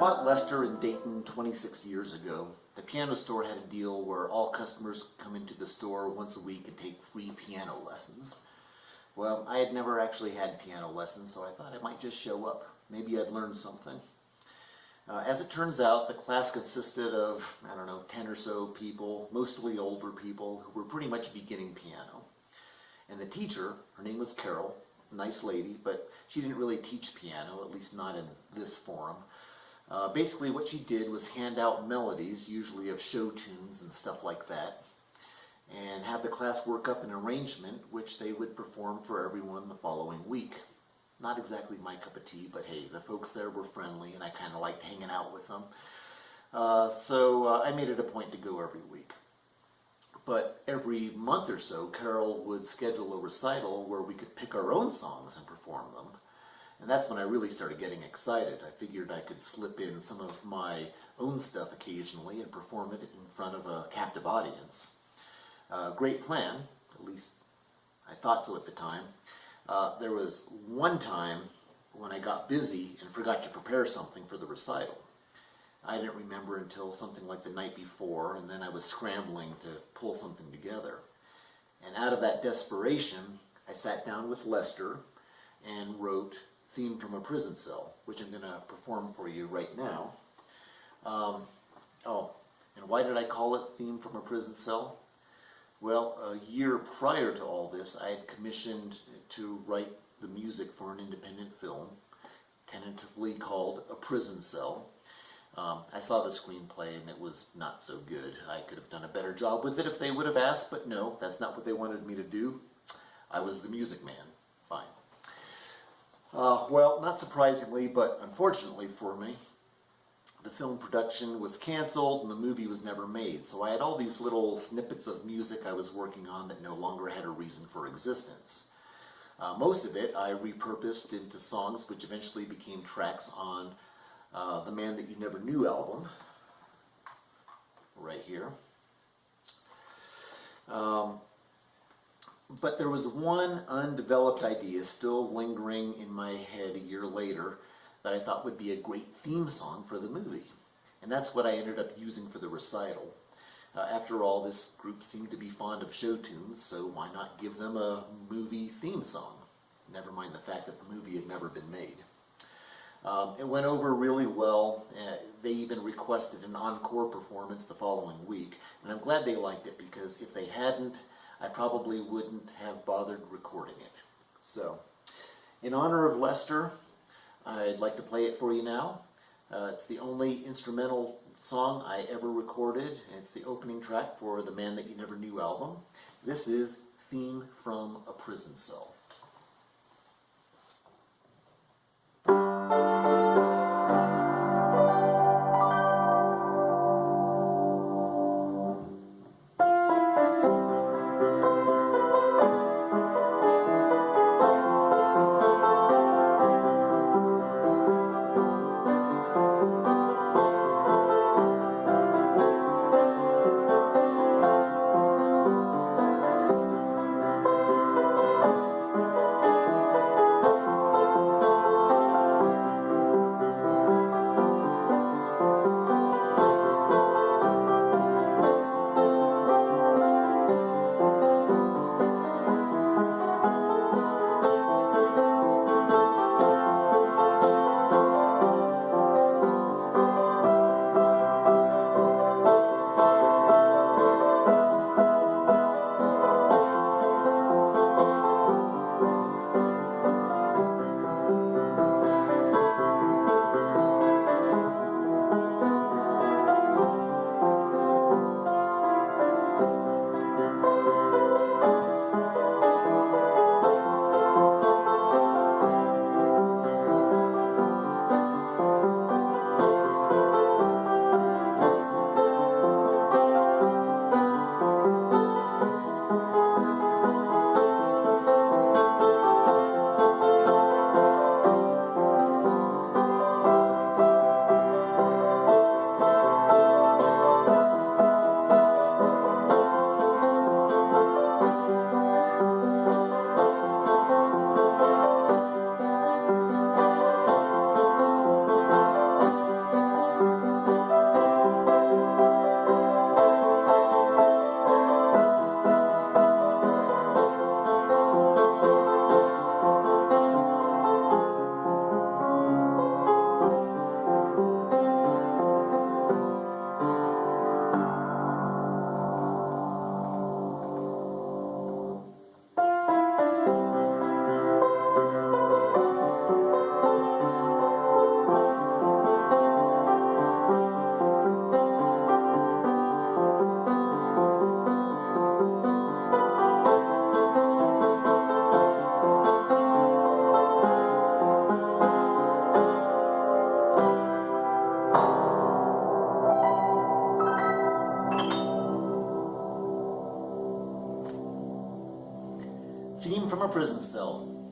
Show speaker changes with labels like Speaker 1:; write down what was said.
Speaker 1: bought Lester in Dayton 26 years ago, the piano store had a deal where all customers come into the store once a week and take free piano lessons. Well, I had never actually had piano lessons, so I thought I might just show up. Maybe I'd learn something. As it turns out, the class consisted of, 10 or so people, mostly older people, who were pretty much beginning piano. And the teacher, her name was Carol, a nice lady, but she didn't really teach piano, at least not in this forum. Basically what she did was hand out melodies, usually of show tunes and stuff like that, and have the class work up an arrangement which they would perform for everyone the following week. Not exactly my cup of tea, but hey, the folks there were friendly and I kind of liked hanging out with them. So I made it a point to go every week. But every month or so, Carol would schedule a recital where we could pick our own songs and perform them. And that's when I really started getting excited. I figured I could slip in some of my own stuff occasionally and perform it in front of a captive audience. Great plan, at least I thought so at the time. There was one time when I got busy and forgot to prepare something for the recital. I didn't remember until something like the night before, and then I was scrambling to pull something together. And out of that desperation, I sat down with Lester and wrote Theme from a Prison Cell, which I'm going to perform for you right now. And why did I call it Theme from a Prison Cell? Well, a year prior to all this, I had commissioned to write the music for an independent film, tentatively called A Prison Cell. I saw the screenplay and it was not so good. I could have done a better job with it if they would have asked, but no, that's not what they wanted me to do. I was the music man. Fine. Well, not surprisingly, but unfortunately for me, the film production was canceled and the movie was never made. So I had all these little snippets of music I was working on that no longer had a reason for existence. Most of it I repurposed into songs which eventually became tracks on the Man That You Never Knew album, right here. But there was one undeveloped idea still lingering in my head a year later that I thought would be a great theme song for the movie. And that's what I ended up using for the recital. After all, this group seemed to be fond of show tunes, so why not give them a movie theme song? Never mind the fact that the movie had never been made. It went over really well. They even requested an encore performance the following week, and I'm glad they liked it because if they hadn't, I probably wouldn't have bothered recording it. So, in honor of Lester, I'd like to play it for you now. It's the only instrumental song I ever recorded, and it's the opening track for the Man That You Never Knew album. This is Theme from a Prison Cell. Theme from a prison cell.